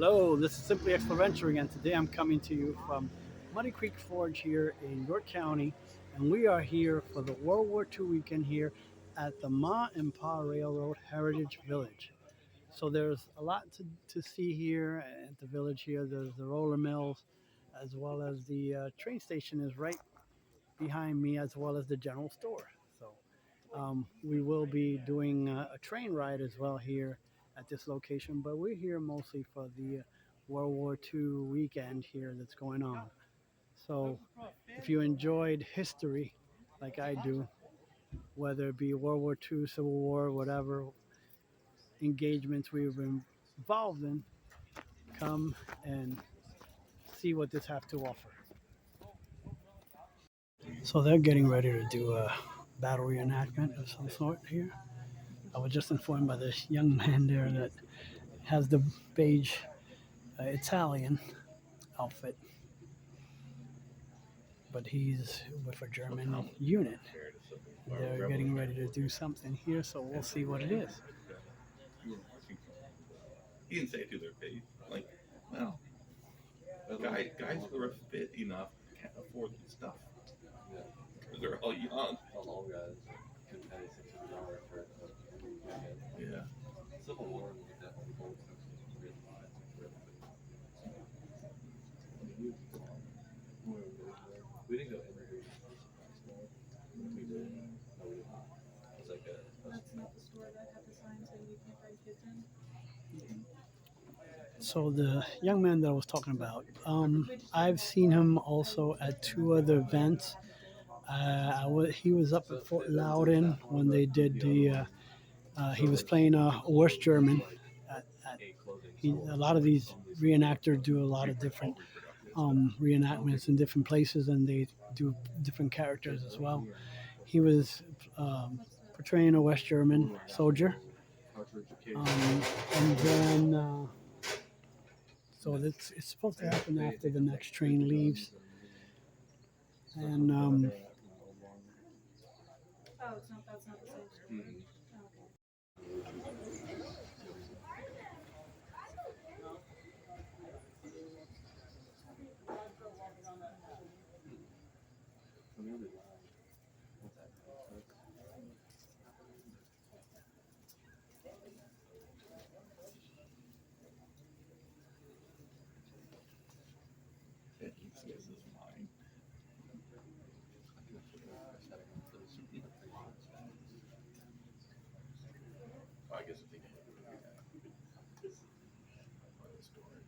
Hello, this is Simply Explorenturing, and today I'm coming to you from Muddy Creek Forge here in York County, and we are here for the World War II weekend here at the Ma&Pa Railroad Heritage Village. So there's a lot to see here at the village here. There's the roller mills, as well as the train station is right behind me, as well as the general store. So we will be doing a train ride as well here at this location, but we're here mostly for the World War II weekend here that's going on. So if you enjoyed history like I do, whether it be World War II, Civil War, whatever engagements we've been involved in, come and see what this has to offer. So they're getting ready to do a battle reenactment of some sort here. I was just informed by this young man there that has the beige Italian outfit, but he's with a German unit. They're getting ready to do something here, so we'll see what it is. He didn't say it to their face. Like, well, guys who are fit enough can't afford this stuff. Because they're all young. All guys couldn't pay $600 for it. Yeah. Civil War was definitely bold. We didn't go in there. We did. No, we didn't. It's like a. That's not the store that had the sign saying you can't bring kids in. So the young man that I was talking about, I've seen him also at two other events. He was up at Fort Loudon when they did the. He was playing a West German. A lot of these reenactors do a lot of different reenactments in different places, and they do different characters as well. He was portraying a West German soldier, and then so it's supposed to happen after the next train leaves, and Oh, it's not. That's not the same store. This is mine. I guess if they can look at that. Story.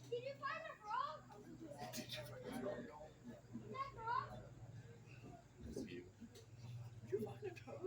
Did you find a frog? Did you find a frog? That frog? It's you. Did you find a toad?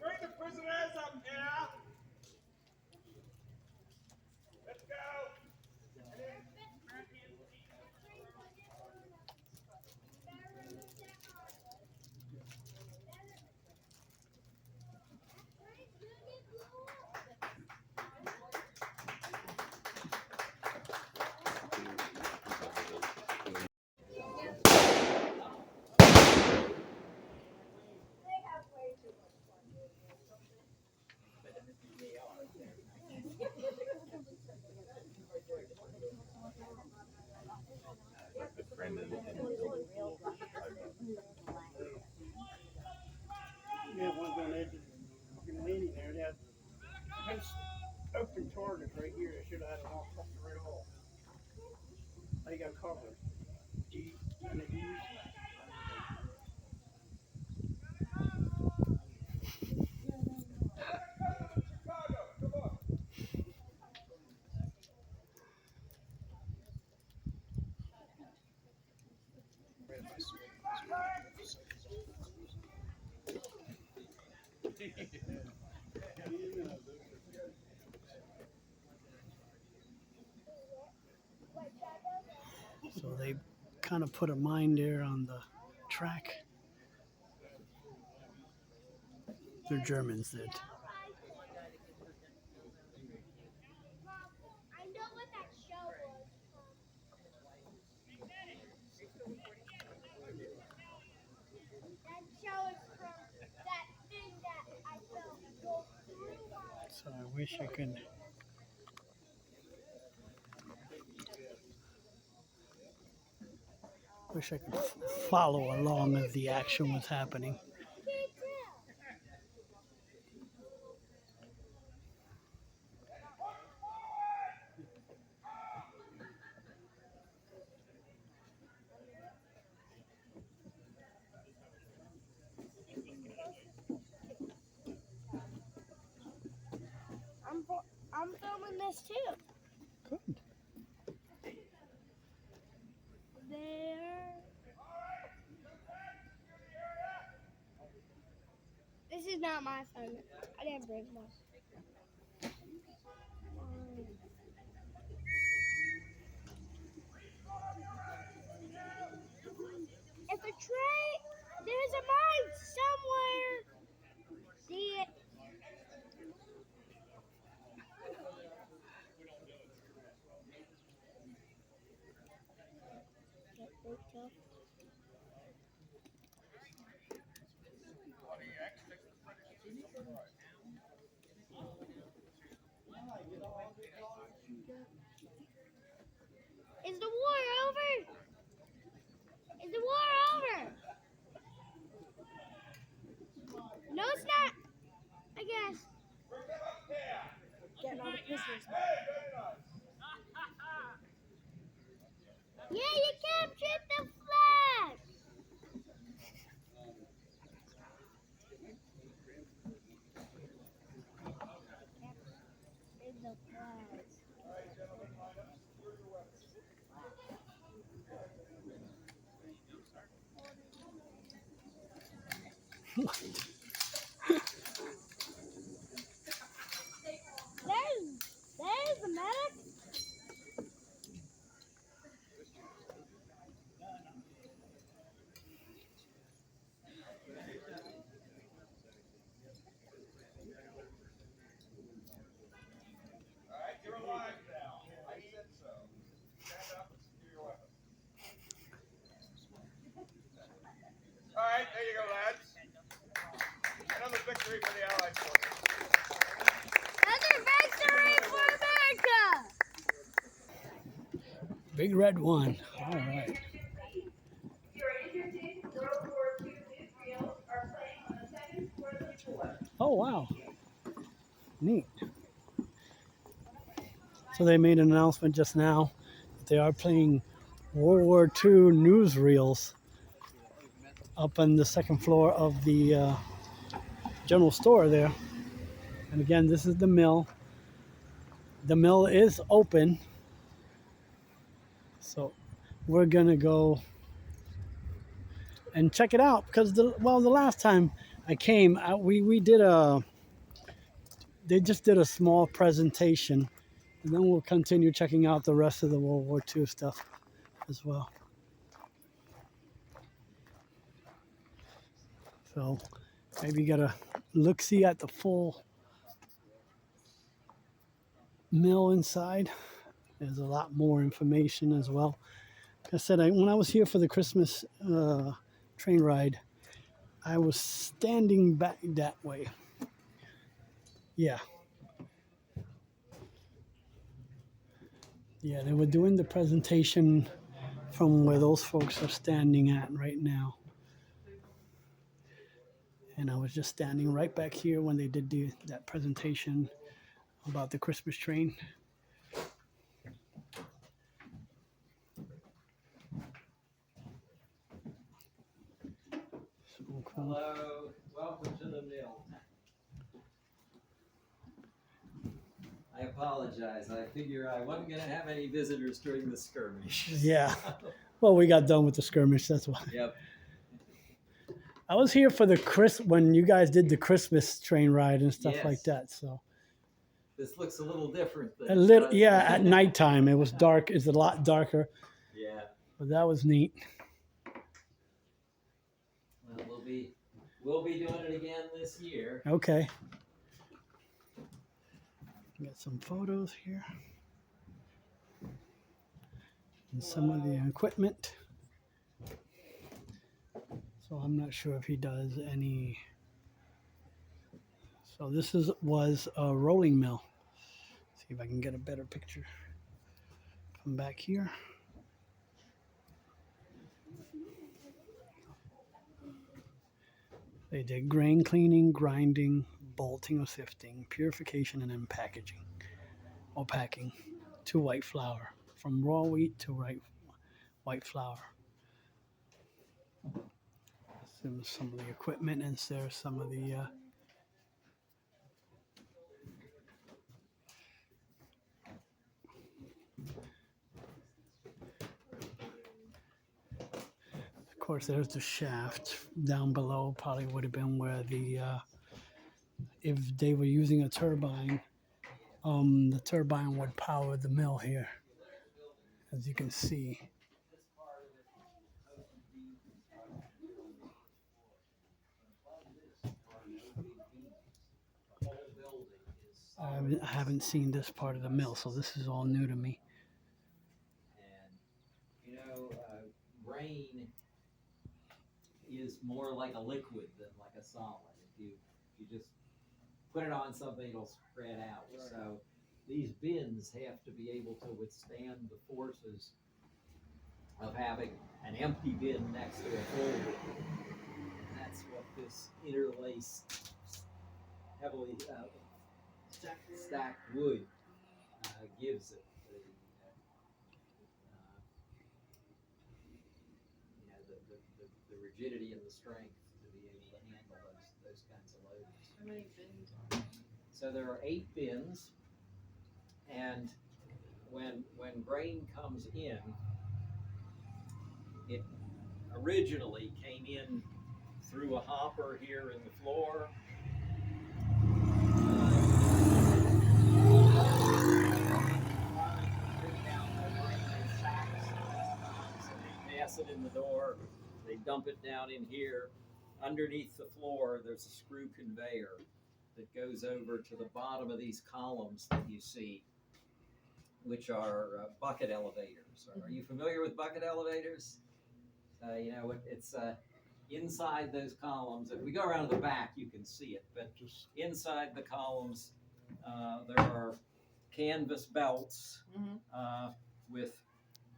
Bring the prisoners up here. Let's go. Like the friend in the Yeah, one's on the edge of the fucking landing there. They had nice open target right here. They should have had it all fucking right off. They got covered. G and the E's. So they kind of put a mine there on the track. The Germans did. I know what that show was. That show is from that thing that I felt go through my. So I wish I could. Wish I could follow along as the action was happening. I'm filming this too. Good. There. This is not my phone. I didn't bring one. If a train, there's a mine somewhere. See it? Is the war over? Is the war over? No, it's not. I guess. Getting all the prisoners back. Yeah, you captured the flag. Captured the flag. There's the medic. All right, you're alive now. I said so. Stand up and secure your weapon. All right, there you go, lads. Another victory for the Allied forces. Another victory for America. Big red one. All right. Oh, wow. Neat. So they made an announcement just now that they are playing World War II newsreels up on the second floor of the general store there. And again, this is the mill. The mill is open. So we're going to go and check it out because the last time I came, they just did a small presentation, and then we'll continue checking out the rest of the World War II stuff as well. So maybe get a look-see at the full mill inside. There's a lot more information as well. Like I said, when I was here for the Christmas train ride, I was standing back that way. Yeah. Yeah, they were doing the presentation from where those folks are standing at right now. And I was just standing right back here when they did that presentation about the Christmas train. So cool. Hello, welcome to the mill. I apologize. I figure I wasn't going to have any visitors during the skirmish. Yeah. Well, we got done with the skirmish, that's why. Yep. I was here for when you guys did the Christmas train ride and stuff Yes. like that. So This looks a little different than a little, yeah. At nighttime, it was dark. It's a lot darker. Yeah. But that was neat. Well, we'll be doing it again this year. Okay. Got some photos here. And some of the equipment. So I'm not sure if he does any. So this was a rolling mill. See if I can get a better picture. Come back here. They did grain cleaning, grinding, bolting or sifting, purification, and then packaging or packing to white flour. From raw wheat to white flour. There's some of the equipment, and there's some of the of course, there's the shaft down below. Probably would have been where if they were using a turbine, the turbine would power the mill here, as you can see. I haven't seen this part of the mill, so this is all new to me. And, grain is more like a liquid than like a solid. If you just put it on something, it'll spread out. Right. So these bins have to be able to withstand the forces of having an empty bin next to a full bin. And that's what this interlaced, heavily stacked wood gives it. The rigidity and the strength to be able to handle those kinds of loads. How many bins are there? So there are 8 bins, and when grain comes in, it originally came in through a hopper here in the floor. Pass it in the door, they dump it down in here. Underneath the floor, there's a screw conveyor that goes over to the bottom of these columns that you see, which are bucket elevators. Are you familiar with bucket elevators? You know, it's inside those columns. If we go around the back, you can see it, but Just inside the columns, there are canvas belts with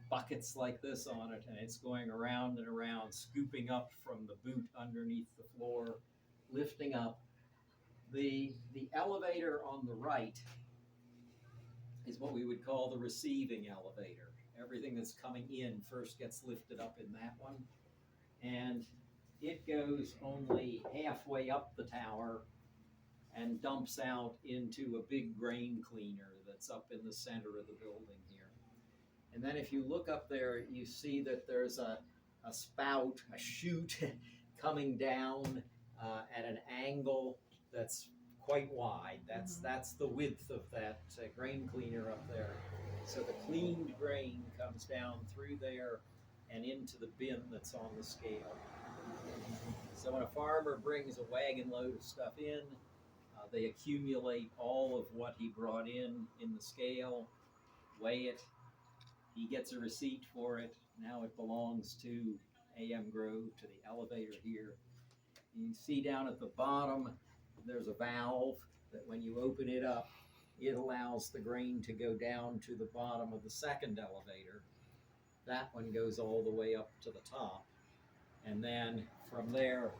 buckets like this on it, and it's going around and around, scooping up from the boot underneath the floor, lifting up. The elevator on the right is what we would call the receiving elevator. Everything that's coming in first gets lifted up in that one, and it goes only halfway up the tower and dumps out into a big grain cleaner that's up in the center of the building here. And then if you look up there, you see that there's a spout, a chute coming down at an angle that's quite wide. That's the width of that grain cleaner up there. So the cleaned grain comes down through there and into the bin that's on the scale. So when a farmer brings a wagon load of stuff in, they accumulate all of what he brought in the scale, weigh it. He gets a receipt for it. Now it belongs to AM Grove, to the elevator here. You see down at the bottom, there's a valve that when you open it up, it allows the grain to go down to the bottom of the second elevator. That one goes all the way up to the top. And then from there,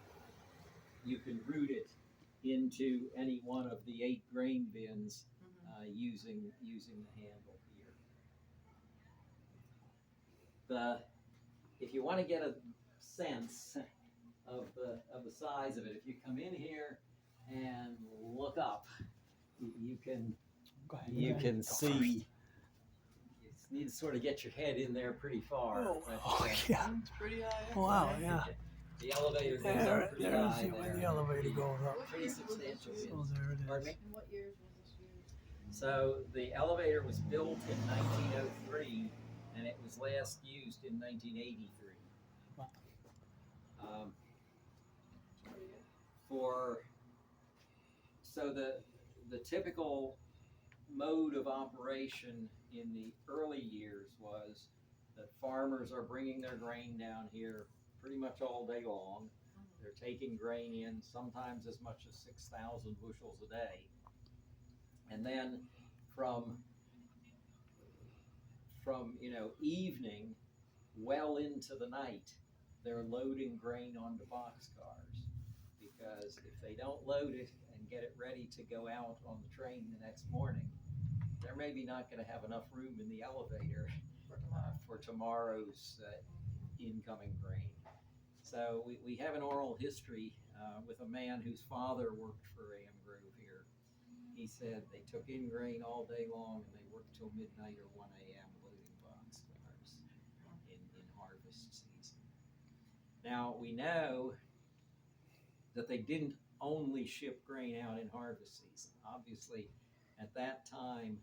you can route it into any one of the 8 grain bins using the handle here. If you want to get a sense of the size of it, if you come in here and look up, you can see. You need to sort of get your head in there pretty far. oh yeah. It's pretty high. Wow, yeah. The elevator goes There, up pretty there's high where there. the elevator goes up. Pretty substantial. So there it Pardon is. me? And what years was this used? So the elevator was built in 1903, and it was last used in 1983. Wow. So the typical mode of operation in the early years was that farmers are bringing their grain down here pretty much all day long. They're taking grain in sometimes as much as 6,000 bushels a day. And then from evening well into the night, they're loading grain onto boxcars, because if they don't load it and get it ready to go out on the train the next morning, they're maybe not going to have enough room in the elevator for tomorrow's incoming grain. So we have an oral history with a man whose father worked for AM Grove here. He said they took in grain all day long and they worked till midnight or 1 a.m. loading boxcars in harvest season. Now we know that they didn't only ship grain out in harvest season. Obviously, at that time,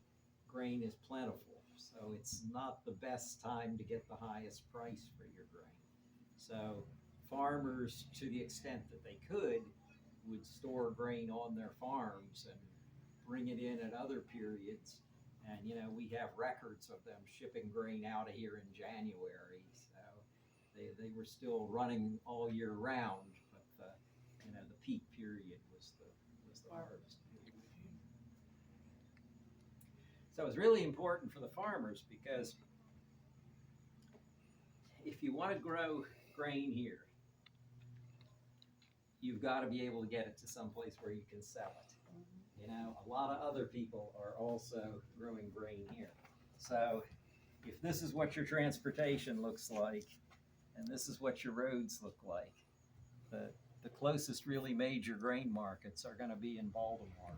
grain is plentiful, so it's not the best time to get the highest price for your grain. So farmers, to the extent that they could, would store grain on their farms and bring it in at other periods. And we have records of them shipping grain out of here in January. So they were still running all year round, but the peak period was the harvest period. So it's really important for the farmers, because if you want to grow grain here, you've got to be able to get it to some place where you can sell it. A lot of other people are also growing grain here. So if this is what your transportation looks like, and this is what your roads look like, the closest really major grain markets are going to be in Baltimore.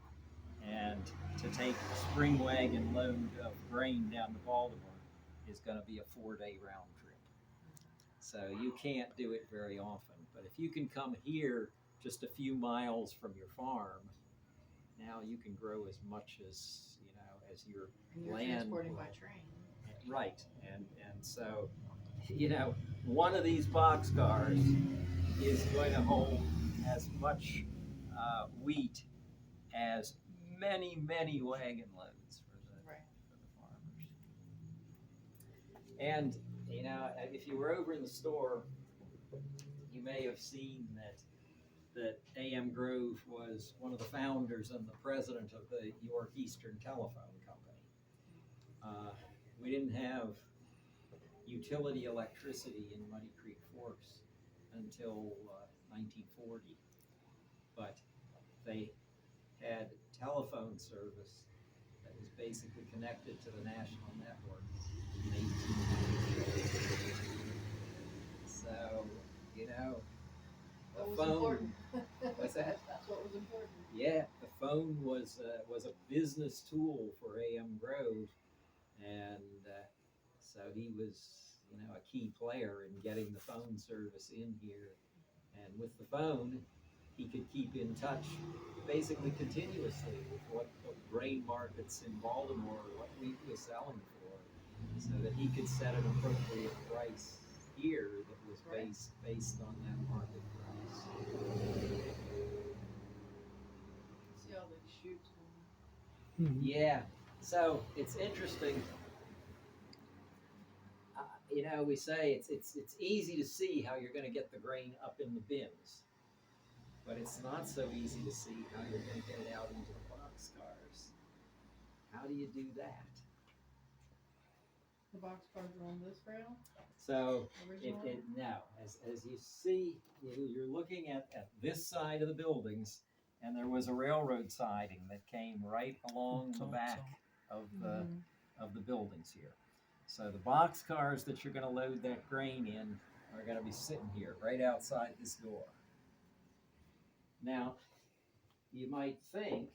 And to take a spring wagon load of grain down to Baltimore is going to be a 4-day round trip. So you can't do it very often. But if you can come here just a few miles from your farm, now you can grow as much as, as your And you're land transporting will. by train. Right. And so, one of these boxcars is going to hold as much wheat as many, many wagon loads for the farmers. And if you were over in the store, you may have seen that A.M. Grove was one of the founders and the president of the York Eastern Telephone Company. We didn't have utility electricity in Muddy Creek Forks until 1940, but they had telephone service that was basically connected to the national network in 1893. So, What was phone. important? What's that? That's what was important. Yeah, the phone was a business tool for A.M. Grove, and so he was, a key player in getting the phone service in here. And with the phone, he could keep in touch basically continuously with what the grain markets in Baltimore, what wheat was selling for, so that he could set an appropriate price here that was based on that market price. See all the shoots going Yeah, so it's interesting. We say it's easy to see how you're going to get the grain up in the bins, but it's not so easy to see how you're going to get it out into the boxcars. How do you do that? The boxcars are on this rail? So Originally? as you see, you're looking at this side of the buildings, and there was a railroad siding that came right along the back of the buildings here. So the boxcars that you're going to load that grain in are going to be sitting here right outside this door. Now, you might think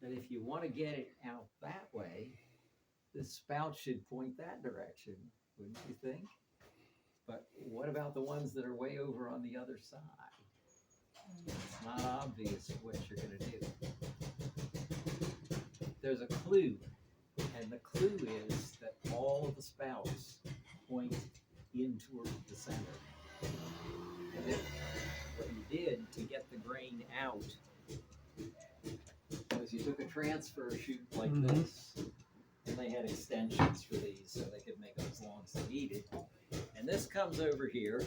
that if you want to get it out that way, the spout should point that direction, wouldn't you think? But what about the ones that are way over on the other side? It's not obvious what you're going to do. There's a clue, and the clue is that all of the spouts point in toward the center. And then what you did to get the grain out was you took a transfer chute like this, and they had extensions for these so they could make them as long as they needed. And this comes over here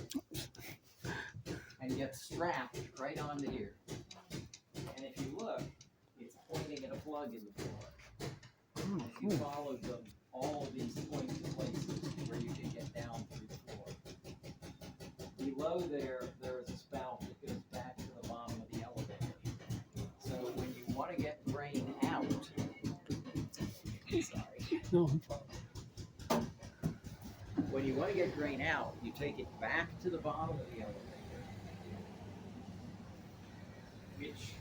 and gets strapped right onto here. And if you look, it's pointing at a plug in the floor. If you follow all of these pointed places where you can get down through the floor. Below there is a spout that goes back to the bottom of the elevator. So when you want to get grain out, sorry. No. When you want to get grain out, you take it back to the bottom of the elevator, which,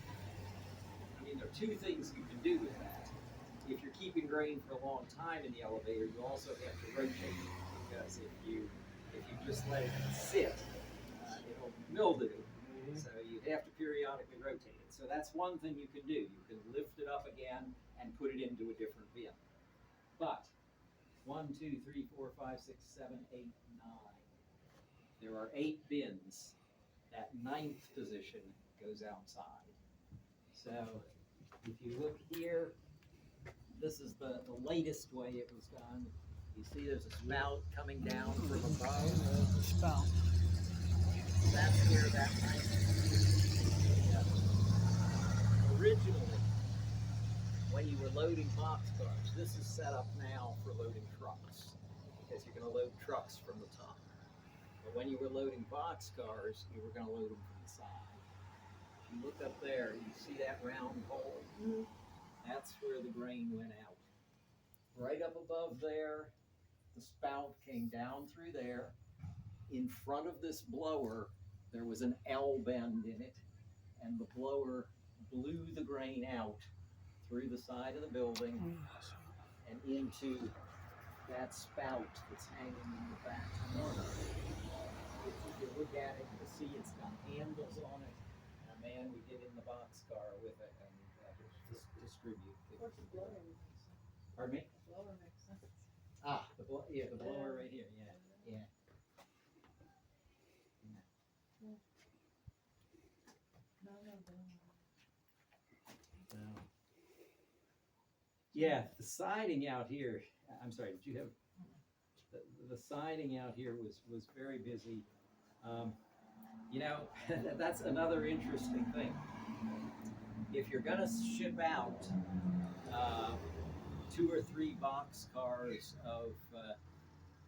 there are two things you can do with that. If you're keeping grain for a long time in the elevator, you also have to rotate it, because if you just let it sit, it'll mildew. So you have to periodically rotate it. So that's one thing you can do. You can lift it up again and put it into a different bin. But 1, 2, 3, 4, 5, 6, 7, 8, 9. There are 8 bins. That 9th position goes outside. So if you look here, this is the latest way it was done. You see there's a spout coming down from above. The spout. That's where that 9th position goes. Originally, when you were loading boxcars, this is set up now for loading trucks, because you're going to load trucks from the top. But when you were loading boxcars, you were going to load them from the side. If you look up there, you see that round hole? That's where the grain went out. Right up above there, the spout came down through there. In front of this blower, there was an L bend in it, and the blower blew the grain out through the side of the building and into that spout that's hanging in the back corner. If you look at it, you'll see it's got handles on it. And a man would get in the boxcar with it and distribute. What's the blower makes sense? Pardon me? The blower makes sense. Ah, the blower right here. Yeah, yeah. No. Yeah, the siding out here. I'm sorry. Did you have the siding out here was very busy. You know, that's another interesting thing. If you're gonna ship out 2 or 3 box cars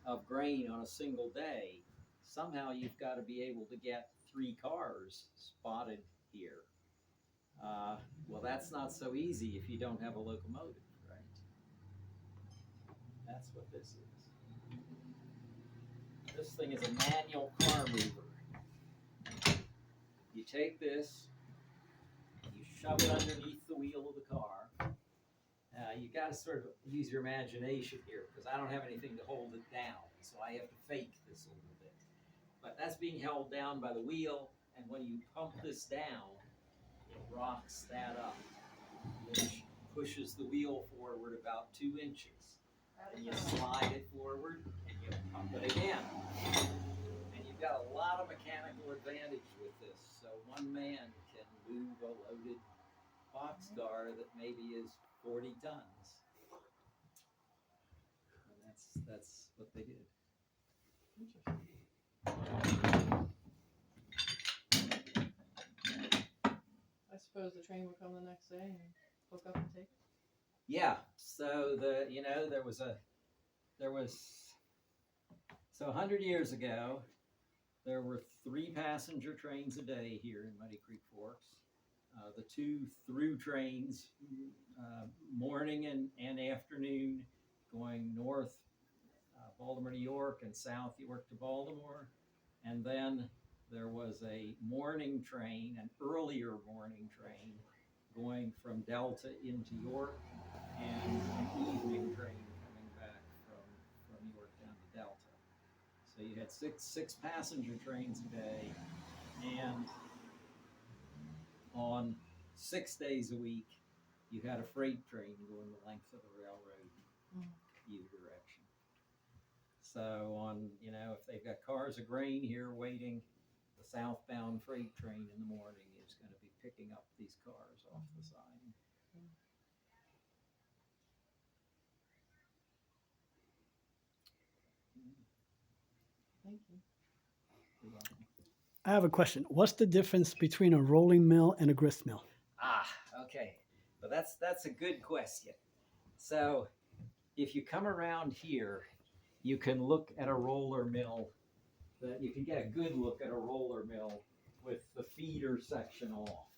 of grain on a single day, somehow you've got to be able to get 3 cars spotted here. Well, that's not so easy if you don't have a locomotive, right? That's what this is. This thing is a manual car mover. You take this, you shove it underneath the wheel of the car. You got to sort of use your imagination here because I don't have anything to hold it down, so I have to fake this a little bit. But that's being held down by the wheel, and when you pump this down, it rocks that up, which pushes the wheel forward about 2 inches. And you slide it forward, and you pump it again. And you've got a lot of mechanical advantage with this. So one man can move a loaded boxcar that maybe is 40 tons. And that's what they did. I suppose the train would come the next day and hook up and take it. Yeah. So so 100 years ago, there were 3 passenger trains a day here in Muddy Creek Forks. The 2 through trains, morning and afternoon, going north, Baltimore to York, and south York to Baltimore. And then there was a morning train, an earlier morning train, going from Delta into York, and an evening train coming back from York down to Delta. So you had six passenger trains a day, and on 6 days a week, you had a freight train going the length of the railroad, either direction. So if they've got cars of grain here waiting, the southbound freight train in the morning is going to be picking up these cars off the side. Thank you. You're welcome. I have a question. What's the difference between a rolling mill and a grist mill? Okay. Well, that's a good question. So if you come around here, you can look at a roller mill. You can get a good look at a roller mill with the feeder section off.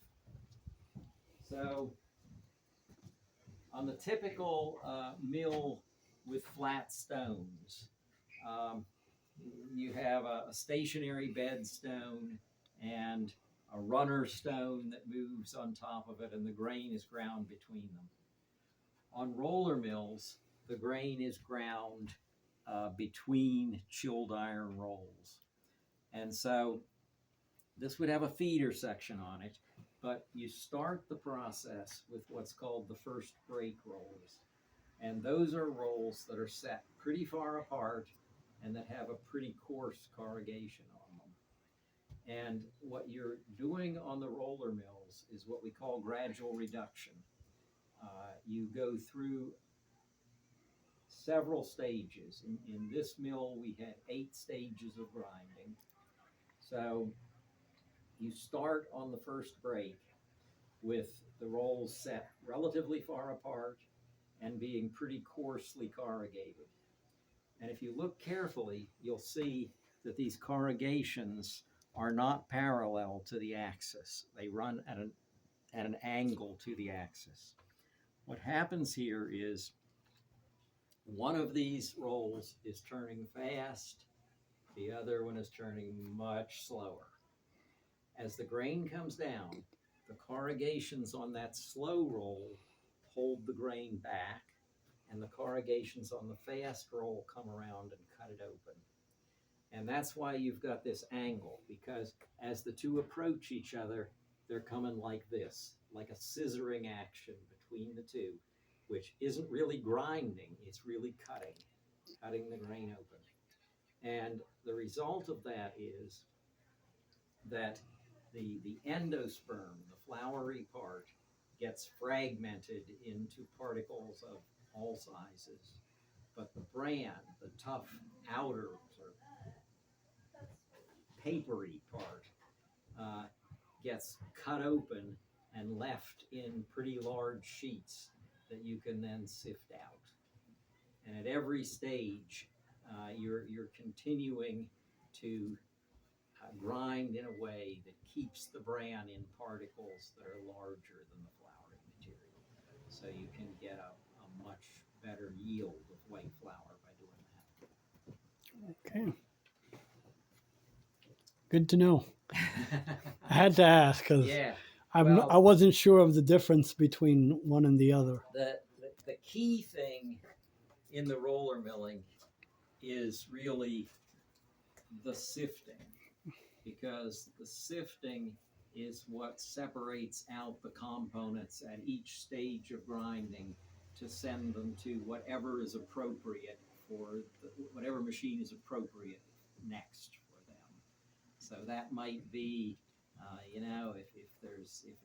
So on the typical mill with flat stones, you have a stationary bed stone and a runner stone that moves on top of it, and the grain is ground between them. On roller mills, the grain is ground between chilled iron rolls. And so this would have a feeder section on it, but you start the process with what's called the first break rolls. And those are rolls that are set pretty far apart and that have a pretty coarse corrugation on them. And what you're doing on the roller mills is what we call gradual reduction. You go through several stages. In this mill, we had 8 stages of grinding. So you start on the first break with the rolls set relatively far apart and being pretty coarsely corrugated. And if you look carefully, you'll see that these corrugations are not parallel to the axis. They run at an angle to the axis. What happens here is one of these rolls is turning fast, the other one is turning much slower. As the grain comes down, the corrugations on that slow roll hold the grain back, and the corrugations on the fast roll come around and cut it open. And that's why you've got this angle, because as the two approach each other, they're coming like this, like a scissoring action between the two, which isn't really grinding, it's really cutting the grain open. And the result of that is that the endosperm, the flowery part, gets fragmented into particles of all sizes. But the bran, the tough outer sort of papery part, gets cut open and left in pretty large sheets that you can then sift out. And at every stage, you're continuing to grind in a way that keeps the bran in particles that are larger than the flouring material. So you can get a much better yield of white flour by doing that. Okay. Good to know. I had to ask because Yeah. I wasn't sure of the difference between one and the other. The key thing in the roller milling is really the sifting, because the sifting is what separates out the components at each stage of grinding to send them to whatever is appropriate for whatever machine is appropriate next for them. So that might be, if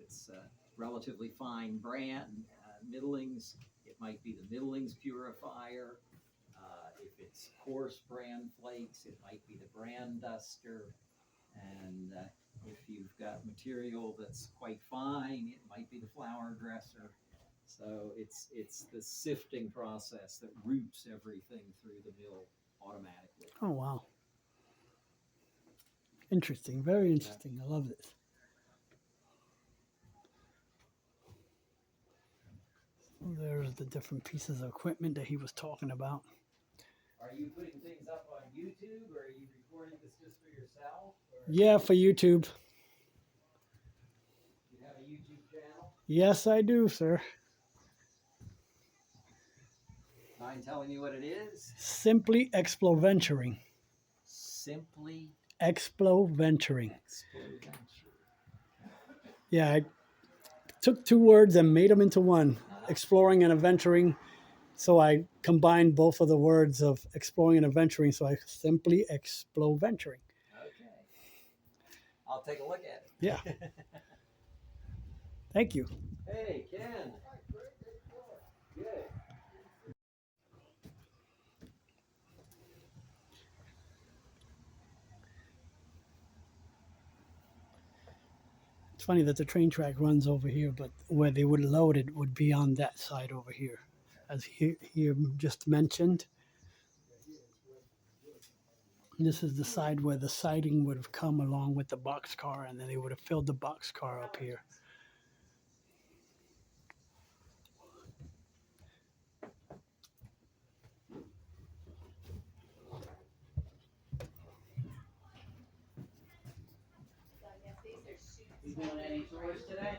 it's relatively fine bran, middlings, it might be the middlings purifier. If it's coarse bran flakes, it might be the bran duster. And if you've got material that's quite fine, it might be the flour dresser. So it's the sifting process that routes everything through the mill automatically. Oh, wow. Interesting. Very interesting. I love this. There's the different pieces of equipment that he was talking about. Are you putting things up on YouTube, or are you recording this just for yourself? Or Yeah, for YouTube. you have a YouTube channel? Yes, I do, sir. Mind telling me what it is? Simply Exploventuring. Simply Exploventuring. Exploventuring. Yeah, I took two words and made them into one. Exploring and adventuring. So I combined both of the words of exploring and adventuring. So I simply Exploventuring. Okay. I'll take a look at it. Yeah. Thank you. Hey, Ken. Good. It's funny that the train track runs over here, but where they would load it would be on that side over here. As he just mentioned, this is the side where the siding would have come along with the boxcar, and then they would have filled the boxcar up here. You doing any tours today?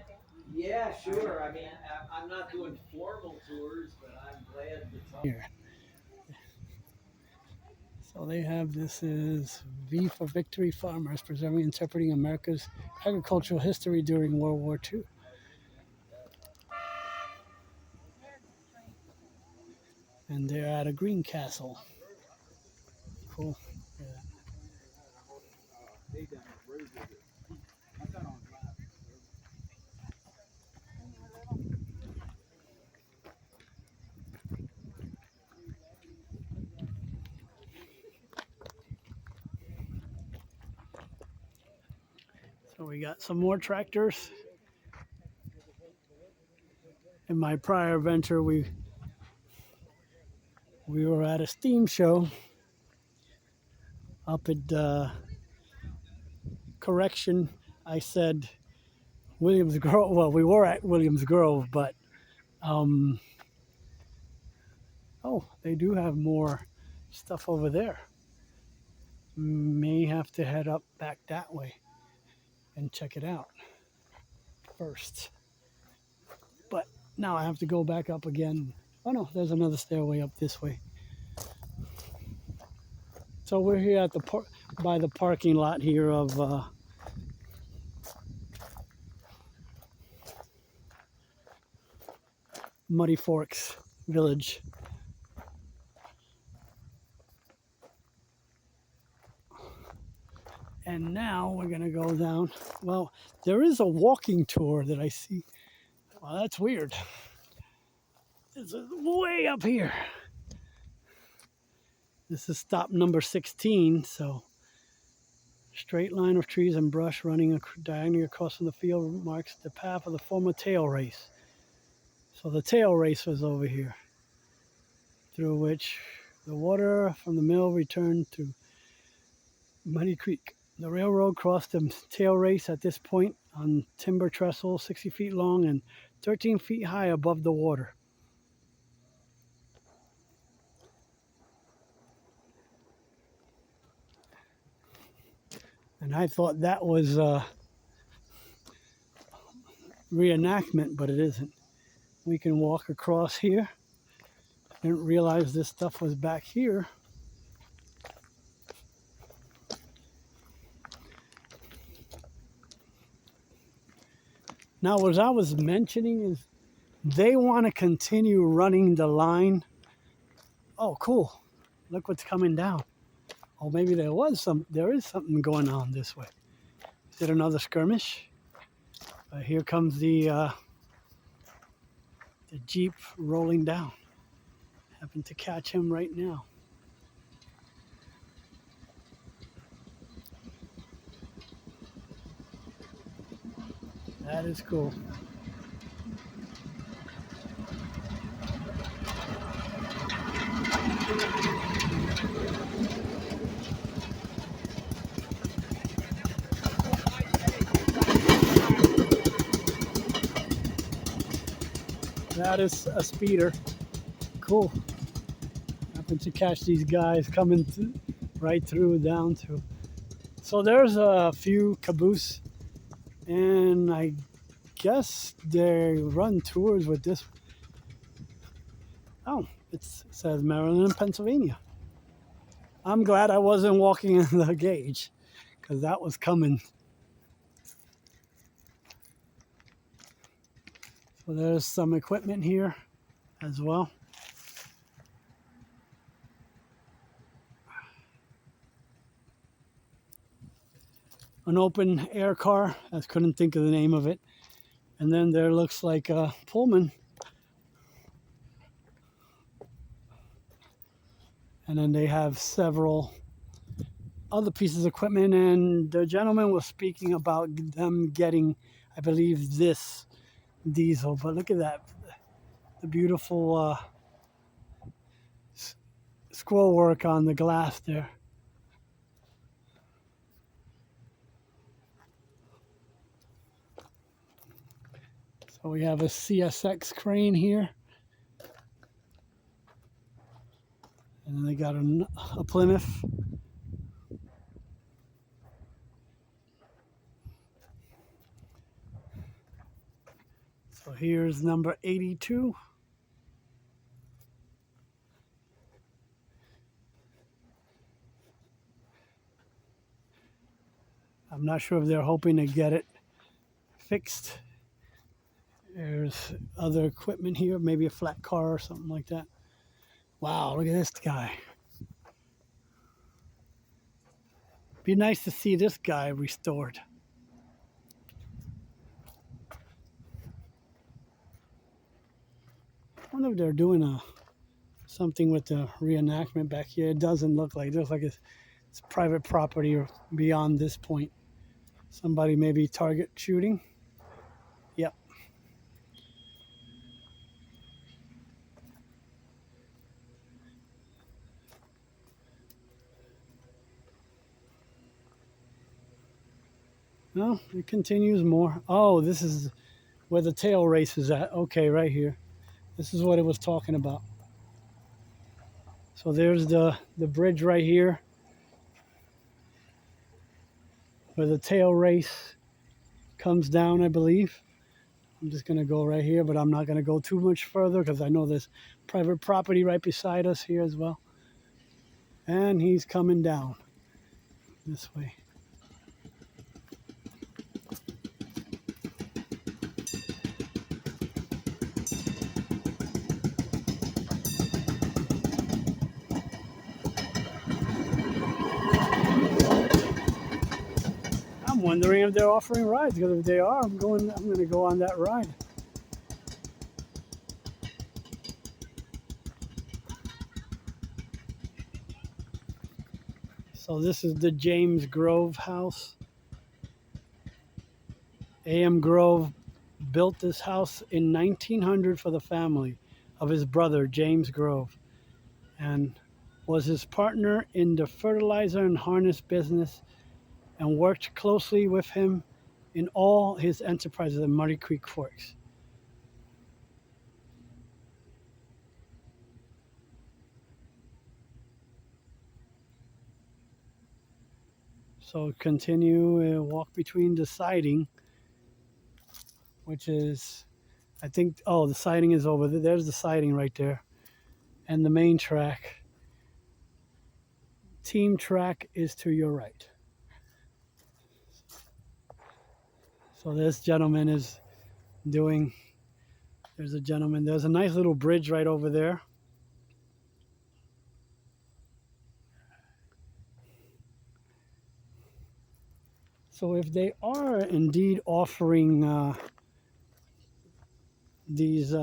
Yeah, sure. I mean, I'm not doing formal tours, but I'm glad to talk. Here. So they have, this is V for Victory Farmers, preserving and interpreting America's agricultural history during World War II. And they're at a green castle. Cool. Yeah. So we got some more tractors. In my prior venture, we were at a steam show up at correction. I said Williams Grove. Well, we were at Williams Grove, but oh, they do have more stuff over there. May have to head up back that way and check it out first. But now I have to go back up again. Oh no, there's another stairway up this way. So we're here at the by the parking lot here of Muddy Forks Village. And now we're gonna go down. Well, there is a walking tour that I see. Well, that's weird. It's way up here. This is stop number 16, so straight line of trees and brush running diagonally across from the field marks the path of the former tail race. So the tail race was over here, through which the water from the mill returned to Muddy Creek. The railroad crossed the tail race at this point on timber trestle 60 feet long and 13 feet high above the water. And I thought that was a reenactment, but it isn't. We can walk across here. Didn't realize this stuff was back here. Now, as I was mentioning, is they want to continue running the line. Oh, cool. Look what's coming down. Oh, maybe there is something going on this way. Is it another skirmish? Here comes the Jeep rolling down. Happen to catch him right now. That is cool. That is a speeder. Cool. Happen to catch these guys coming right through down through. So there's a few caboose, and I guess they run tours with this. Oh, it says Maryland and Pennsylvania. I'm glad I wasn't walking in the gauge, because that was coming. So there's some equipment here as well. An open air car. I couldn't think of the name of it. And then there looks like a Pullman. And then they have several other pieces of equipment. And the gentleman was speaking about them getting, I believe, this diesel. But look at that. The beautiful scroll work on the glass there. So we have a CSX crane here. And then they got a Plymouth. So here's number 82. I'm not sure if they're hoping to get it fixed. There's other equipment here, maybe a flat car or something like that. Wow, look at this guy. Be nice to see this guy restored. I wonder if they're doing something with the reenactment back here. It doesn't look like it. Looks like it's private property or beyond this point. Somebody maybe target shooting. Yep. No, it continues more. Oh, this is where the tail race is at. Okay, right here. This is what it was talking about. So there's the bridge right here where the tail race comes down, I believe. I'm just going to go right here, but I'm not going to go too much further because I know there's private property right beside us here as well. And he's coming down this way. I'm wondering if they're offering rides, because if they are, I'm going to go on that ride. So this is the James Grove house. A.M. Grove built this house in 1900 for the family of his brother, James Grove, and was his partner in the fertilizer and harness business, and worked closely with him in all his enterprises in Muddy Creek Forks. So continue, walk between the siding, which is, I think, oh, the siding is over there. There's the siding right there. And the main track. Team track is to your right. So this gentleman is doing, there's a gentleman, there's a nice little bridge right over there. So if they are indeed offering these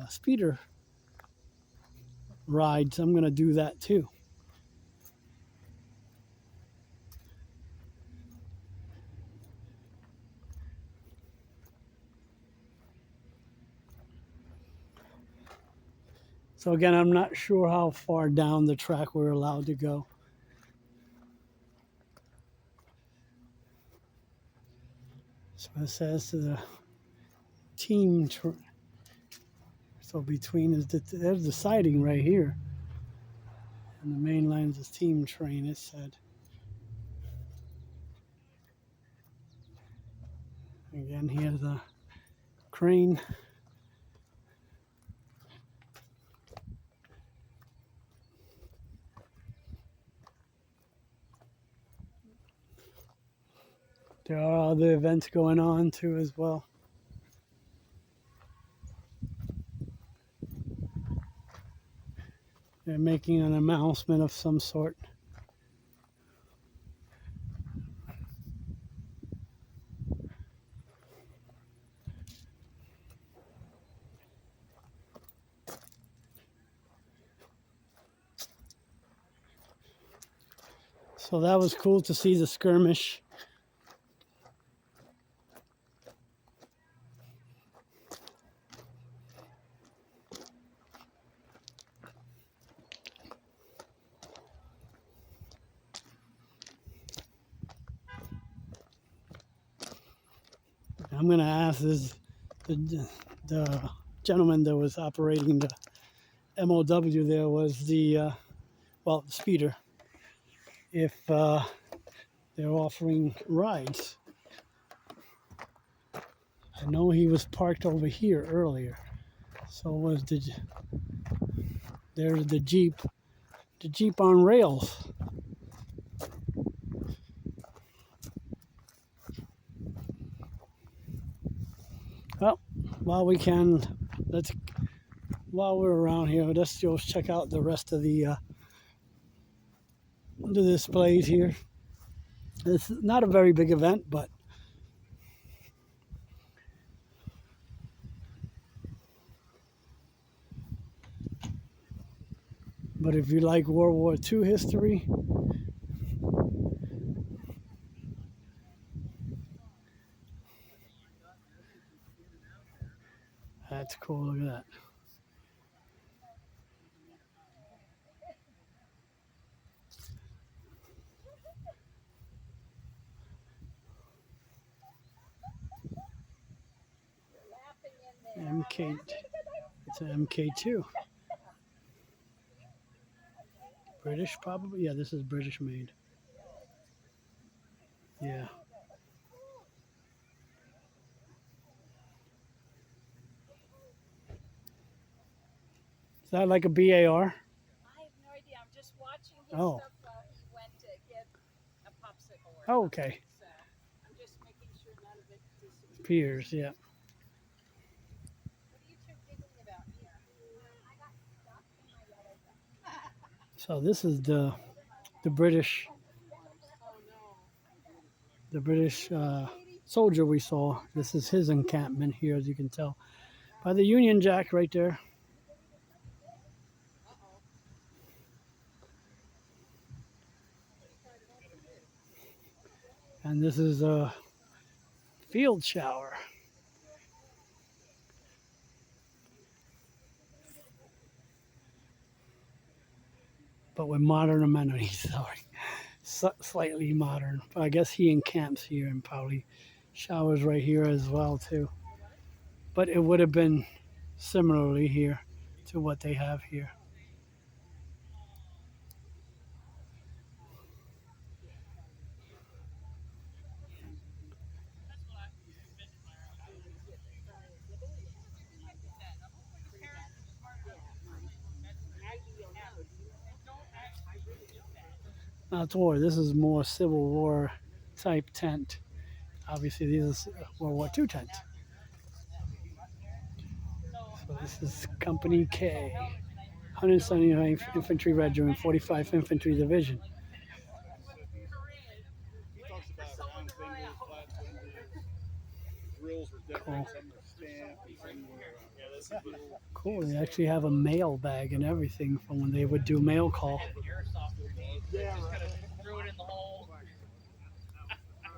speeder rides, I'm going to do that too. So again, I'm not sure how far down the track we're allowed to go. So it says to the team, so between is there's the siding right here. And the main line is team train, it said. Again, here's the crane. There are other events going on too as well. They're making an announcement of some sort. So that was cool to see the skirmish. I'm going to ask the gentleman that was operating the MOW there was the speeder, if they're offering rides. I know he was parked over here earlier. So was there's the Jeep on rails. Well, while we're around here, let's just check out the rest of the displays here. It's not a very big event, but if you like World War II history, that's cool. Look at that. MK, it's an MK2. British, probably. Yeah, this is British made. Yeah. Is that like a BAR? I have no idea. I'm just watching his Oh. stuff while he went to get a popsicle or Oh, something. okay. So I'm just making sure none of it disappears. Piers, yeah. What are you two giggling about here? So this is the British soldier we saw. This is his encampment here, as you can tell by the Union Jack right there. And this is a field shower, but with modern amenities. Sorry, slightly modern. But I guess he encamps here and probably showers right here as well too. But it would have been similarly here to what they have here. Not to worry, this is more Civil War type tent. Obviously, these are World War II tent. So this is Company K, 179th Infantry Regiment, 45th Infantry Division. He talks about round fingers, flat fingers. Grills were different. Cool. Some were stamped and some were Cool. They actually have a mail bag and everything from when they would do mail call. yeah,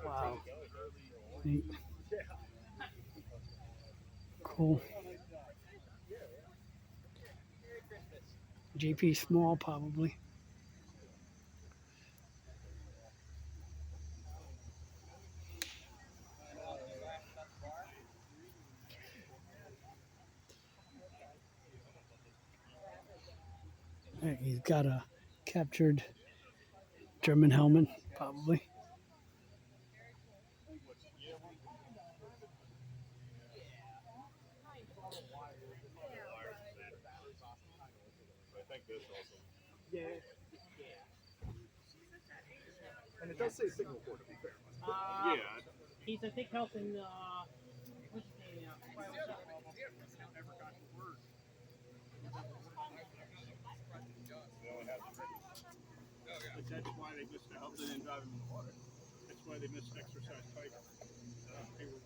Wow. Neat. Cool. GP small, probably. He's got a captured German helmet, probably. I think this also. Yeah. And it does say signal corps, to be fair. Yeah. He's, I think, helping, what's his name now? But that's why they missed the help. They didn't drive him in the water. That's why they missed exercise type. They were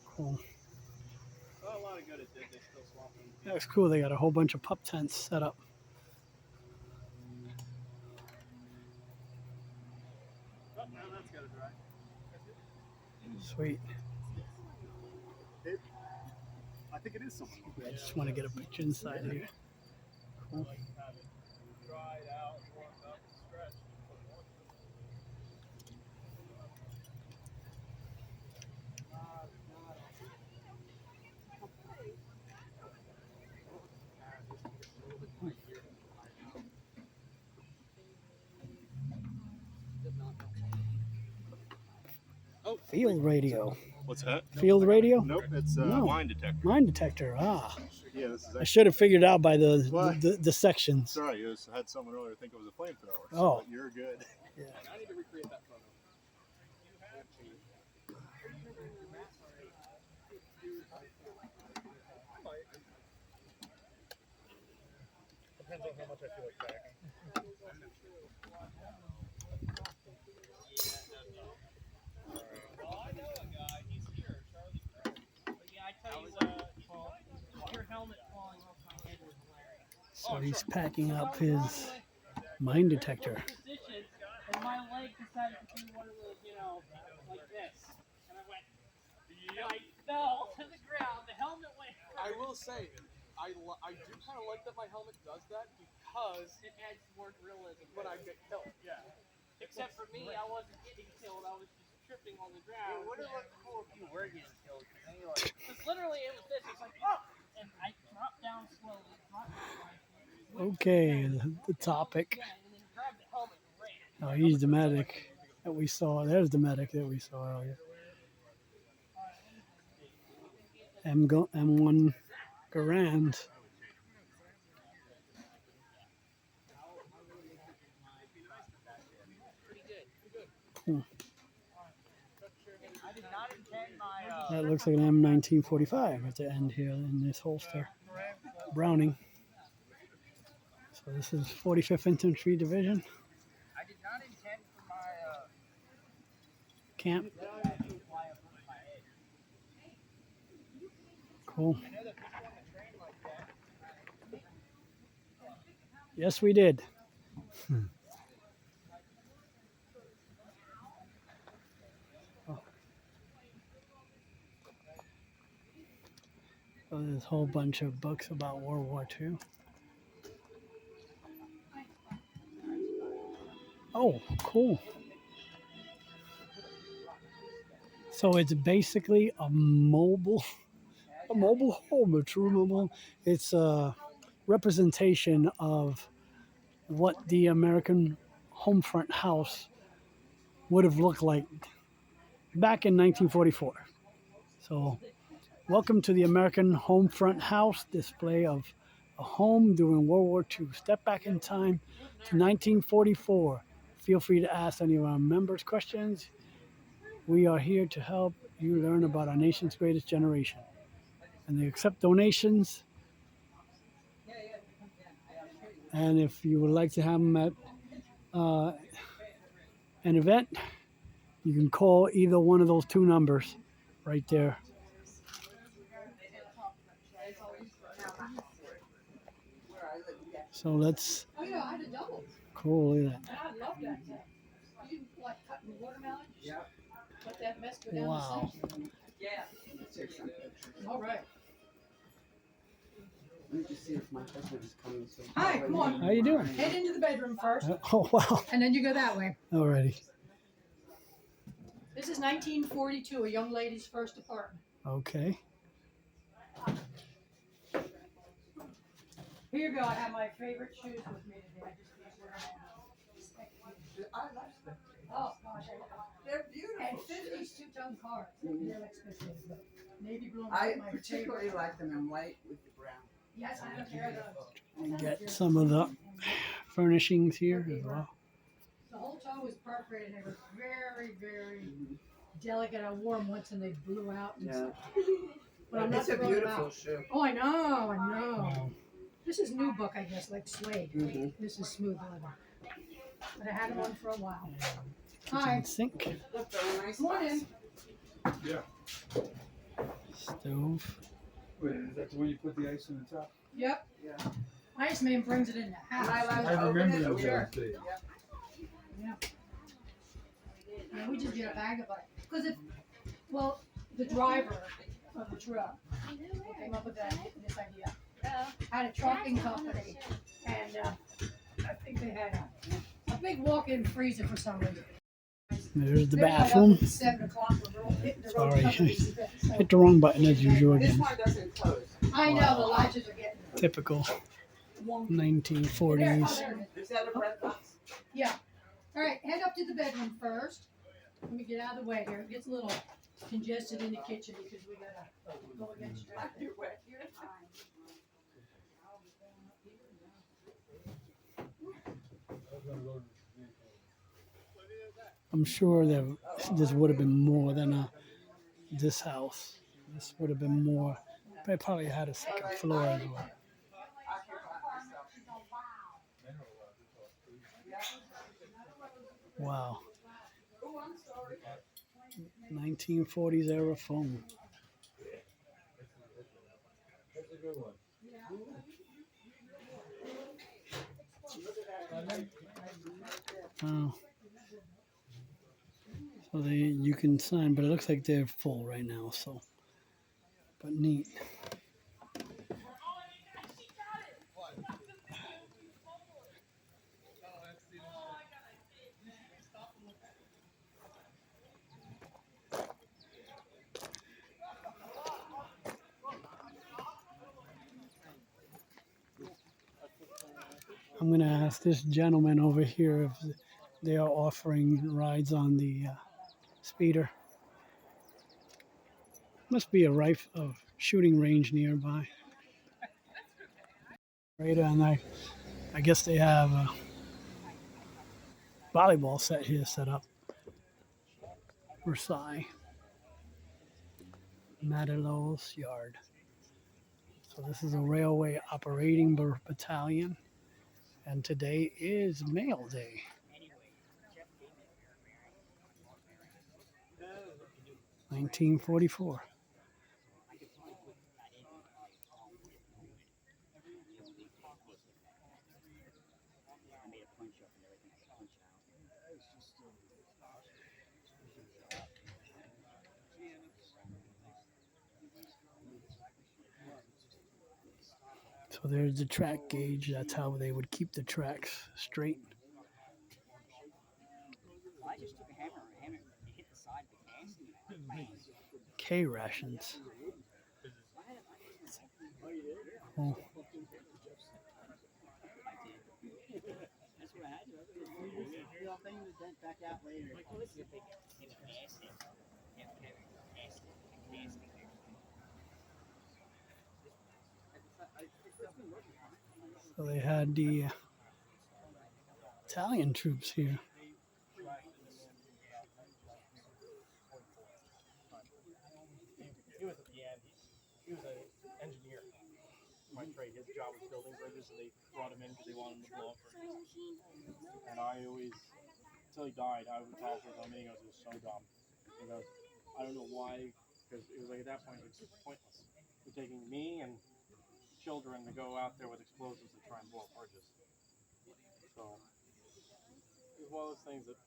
Cool. well, a lot of good it did. They still swapped them. That was cool. They got a whole bunch of pup tents set up. Oh, now that's got to dry. Sweet. I think it is someone. I just want to get a picture inside here. Cool. Dried out, warmed up, stretched. Oh, field radio. What's that? Field radio? Nope, it's No. mine detector. Mine detector. Ah, Yeah, this is I should have figured out by What? the sections. Sorry, you just had someone earlier think it was a flamethrower. Oh. So you're good. Yeah. I need to recreate that photo. Depends on how much I feel like packing. Well, I know a guy, he's here, Charlie Crow. But yeah, I tell you what, your helmet falling off my head was hilarious. So he's packing up his mine detector. Position, and my leg decided to do one of those, you know, like this. And I went, and I fell to the ground, the helmet went I will say, I do kind of like that my helmet does that because it adds more realism. when I get killed. Yeah. Except for me, I wasn't getting killed, I was just tripping on the ground. It would have looked cool if you were getting killed. Then you're like, Because literally it was this, it's like, oh! And I dropped down slowly, dropped down, Okay, the topic. yeah, and then grabbed the helmet and ran. Oh, he's the medic that we saw. There's the medic that we saw earlier. M1 Garand. That looks like an M1945 at the end here in this holster. Browning. So this is 45th Infantry Division. Camp. Cool. Yes, we did. Oh. So there's a whole bunch of books about World War II. Oh, cool. So it's basically a mobile home, a true mobile. It's a representation of what the American home front house would have looked like back in 1944. So welcome to the American home front house display of a home during World War II. Step back in time to 1944. Feel free to ask any of our members questions. We are here to help you learn about our nation's greatest generation. And they accept donations. And if you would like to have them at an event, you can call either one of those two numbers right there. So let's. Oh yeah, I had a double. Cool, look at that. I love that. You like cutting the watermelon? Yep. Let that mess go down Wow. the sink. Yeah. All right. Let me just see if my husband is coming. So Hi, come on. How you doing? Head into the bedroom first, Oh, wow. and then you go that way. Alrighty. This is 1942, a young lady's first apartment. Okay. Here you go. I have my favorite shoes with me today. I just I love them. Oh gosh, I love them. They're beautiful. And 50s two-tone cars. They're expensive, but navy blue and I white, my particularly favorite. like them in white with the brown. Yes, I have a pair of those. And get some of the furnishings here as well. The whole toe was perforated. They were very, very delicate. I wore them once and they blew out. And Yeah. stuff. But I'm not It's a throwing them beautiful out. shoe. Oh, I know, I know. Wow. This is new book, I guess, like suede. Mhm. This is smooth leather. But I had them on for a while. Kitchen Hi. sink, Look, they're a nice Come on in. size. stove. Wait, is that the way you put the ice on the top? Yep. Yeah. Iceman brings it in the And I house. like I to open remember it. those Sure. days. Yeah, we just get a bag of it. Because well, the driver of the truck came up with this idea. Had a trucking company, and I think they had a big walk-in freezer for some reason. There's the They're not up bathroom. at 7 o'clock. We're all hitting the road Sorry. companies event, so- Hit the wrong button as usual This again. one doesn't close. I know, the latches are getting Typical wonky. 1940s. There it is. Is that a bread box? Yeah. All right, head up to the bedroom first. Let me get out of the way here. It gets a little congested in the kitchen because we gotta go against traffic. You're wet. You're fine. I'm sure that this would have been more than this house. This would have been more. They probably had a second floor as well. Wow. 1940s era phone. That's a good one. Wow. So you can sign, but it looks like they're full right now. So, but neat. I'm going to ask this gentleman over here if they are offering rides on the speeder. Must be a shooting range nearby. Right, and I guess they have a volleyball set here set up. Versailles, Madelow's Yard. So this is a railway operating battalion, and today is Mail Day. Jeff gave me 1944. I could probably put that in and probably call it wood. Real big purpose with that. I made a punch up and everything. I punch out. So there's the track gauge. That's how they would keep the tracks straight. I just took a hammer and hit the side of the casting and bang. K rations. Oh, That's what I had to. I'll bring the dent back out later. Let's see if they can cast it. Yeah, cast it. so they had the Italian troops here. He was an engineer by trade. His job was building bridges, and they brought him in because they wanted him to blow up bridges. And I always, until he died, I would talk with him, and he goes, "It was so dumb." He goes, "I don't know why," because it was like at that point, it's pointless. You're taking me and children to go out there with explosives to try and blow up bridges. So it's one of those things that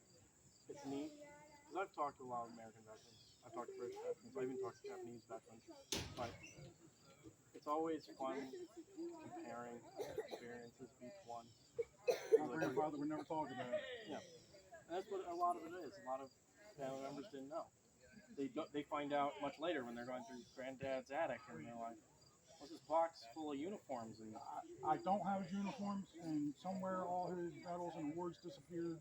it's neat. Because I've talked to a lot of American veterans. I've talked to British veterans. I even talked to Japanese veterans. But it's always fun comparing experiences of each one. My grandfather would never talk about it. Yeah. And that's what a lot of it is. A lot of family members didn't know. They find out much later when they're going through granddad's attic and they're like, "What's this box full of uniforms?" And I don't have his uniforms, and somewhere all his medals and awards disappeared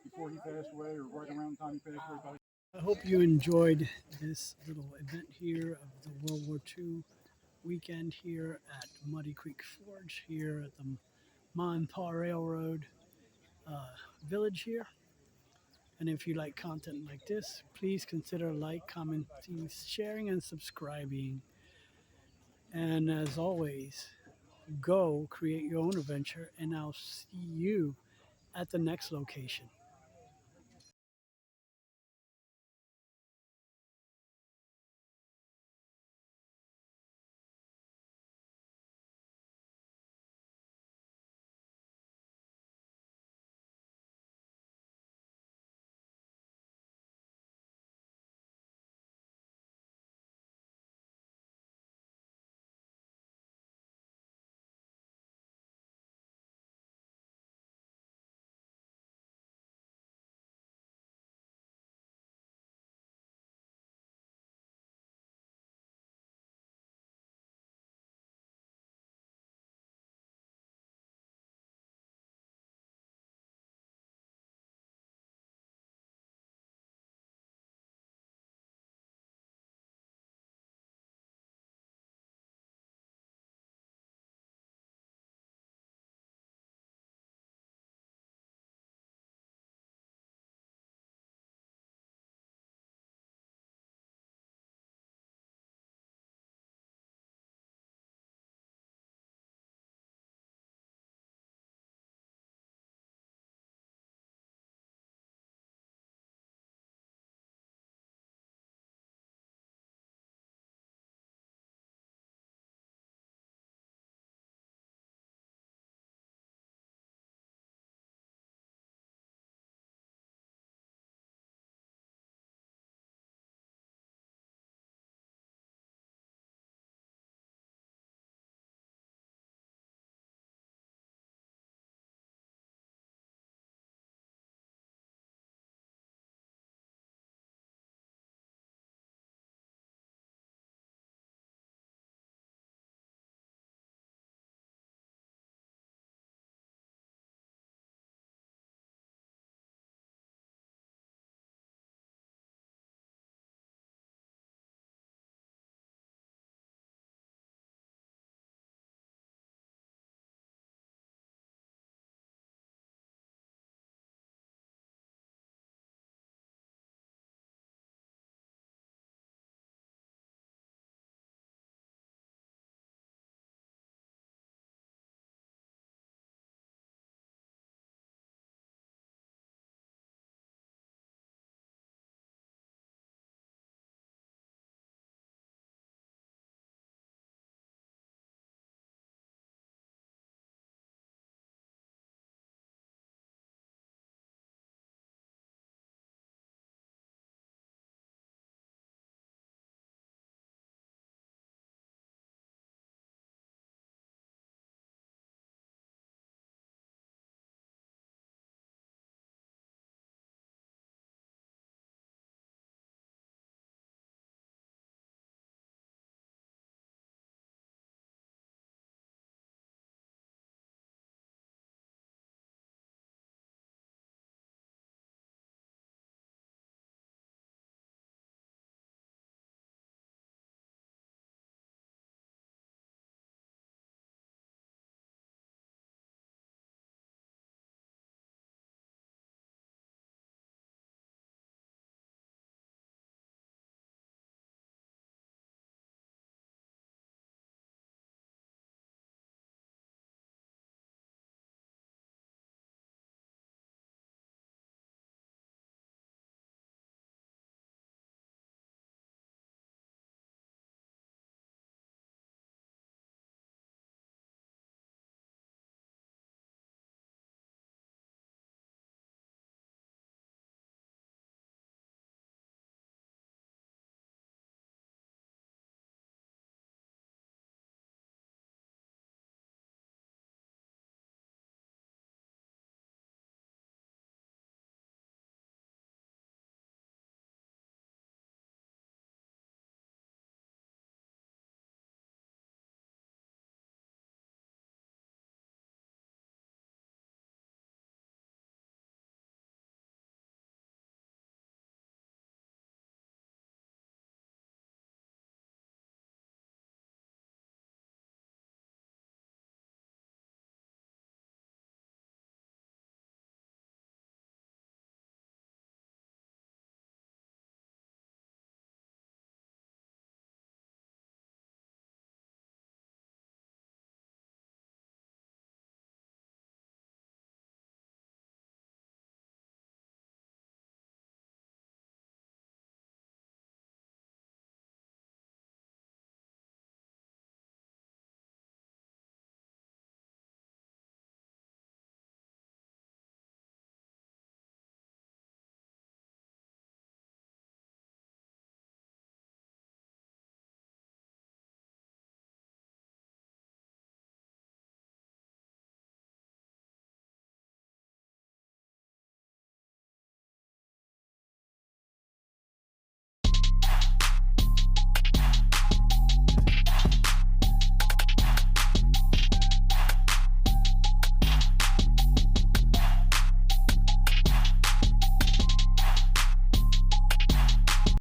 before he passed away, or right around the time he passed away. I hope you enjoyed this little event here of the World War II weekend here at Muddy Creek Forge here at the Ma&Pa Railroad village here. And if you like content like this, please consider like, commenting, sharing, and subscribing. And as always, go create your own adventure, and I'll see you at the next location.